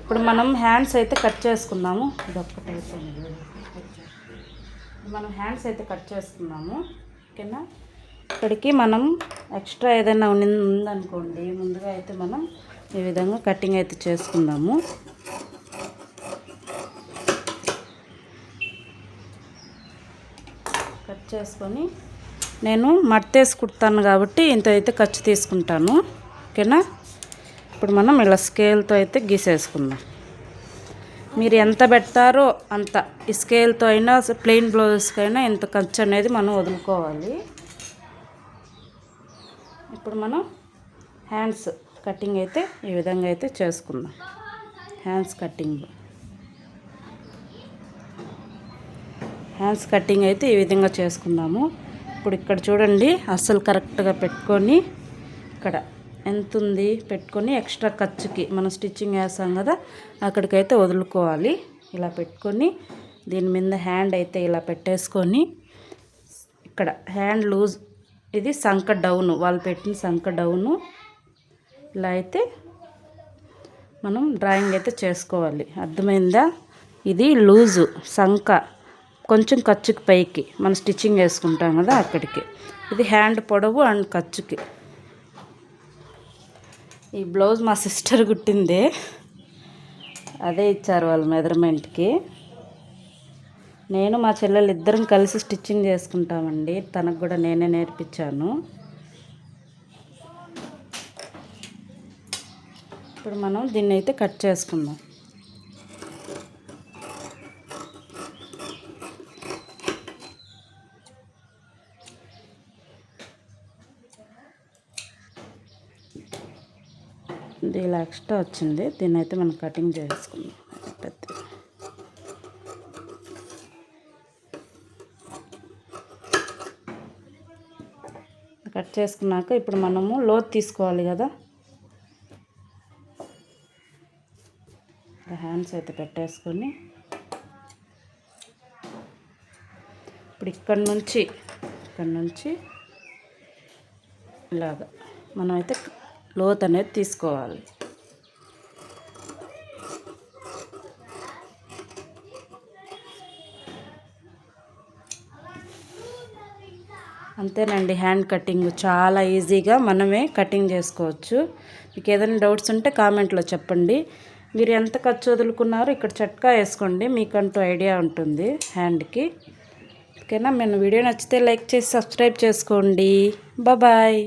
ఇప్పుడు మనం హ్యాండ్స్ అయితే కట్ చేసుకుందాము. ఇది ఒక్కటైతే మనం హ్యాండ్స్ అయితే కట్ చేసుకున్నాము. ఓకేనా, ఇక్కడికి మనం ఎక్స్ట్రా ఏదైనా ఉందనుకోండి, ముందుగా అయితే మనం ఈ విధంగా కటింగ్ అయితే చేసుకుందాము. కట్ చేసుకొని నేను మడతేసి కుడతాను కాబట్టి ఇంత అయితే ఖర్చు తీసుకుంటాను. ఓకేనా, ఇప్పుడు మనం ఇలా స్కేల్తో అయితే గీసేసుకుందాం. మీరు ఎంత పెడతారో అంత, ఈ స్కేల్తో అయినా ప్లెయిన్ బ్లౌజెస్కి అయినా ఇంత ఖర్చు అనేది మనం వదులుకోవాలి. ఇప్పుడు మనం హ్యాండ్స్ కటింగ్ అయితే ఈ విధంగా అయితే చేసుకుందాం. హ్యాండ్స్ కటింగ్ అయితే ఈ విధంగా చేసుకుందాము. ఇప్పుడు ఇక్కడ చూడండి, అస్సలు కరెక్ట్గా పెట్టుకొని ఇక్కడ ఎంత ఉంది పెట్టుకొని ఎక్స్ట్రా ఖర్చుకి మనం స్టిచ్చింగ్ వేస్తాం కదా, అక్కడికైతే వదులుకోవాలి. ఇలా పెట్టుకొని దీని మీద హ్యాండ్ అయితే ఇలా పెట్టేసుకొని ఇక్కడ హ్యాండ్ లూజ్, ఇది సంక డౌను, వాళ్ళు పెట్టిన సంక డౌను, ఇలా అయితే మనం డ్రాయింగ్ అయితే చేసుకోవాలి. అర్థమైందా? ఇది లూజు సంక, కొంచెం ఖర్చుకి పైకి మనం స్టిచ్చింగ్ వేసుకుంటాం కదా అక్కడికి. ఇది హ్యాండ్ పొడవు అండ్ ఖర్చుకి. ఈ బ్లౌజ్ మా సిస్టర్ కుట్టిందే, అదే ఇచ్చారు వాళ్ళ మెజర్మెంట్కి. నేను మా చెల్లెలు ఇద్దరం కలిసి స్టిచ్చింగ్ చేసుకుంటామండి. తనకు కూడా నేనే నేర్పించాను. ఇప్పుడు మనం దీన్ని అయితే కట్ చేసుకుందాం. ఇది ఇలా ఎక్స్ట్రా వచ్చింది, దీన్ని అయితే మనం కటింగ్ చేసుకుందాం. కట్ చేసుకున్నాక ఇప్పుడు మనము లోతు తీసుకోవాలి కదా. హ్యాండ్స్ అయితే పెట్టేసుకొని ఇప్పుడు ఇక్కడ నుంచి ఇలాగా మనం అయితే లోతు అనేది తీసుకోవాలి. అంతేనండి, హ్యాండ్ కటింగ్ చాలా ఈజీగా మనమే కటింగ్ చేసుకోవచ్చు. మీకు ఏదైనా డౌట్స్ ఉంటే కామెంట్లో చెప్పండి. మీరు ఎంత ఖర్చు వదులుకున్నారో ఇక్కడ చట్కా వేసుకోండి, మీకంటూ ఐడియా ఉంటుంది హ్యాండ్కి. ఓకేనా, మన వీడియో నచ్చితే లైక్ చేసి సబ్స్క్రైబ్ చేసుకోండి. బాయ్.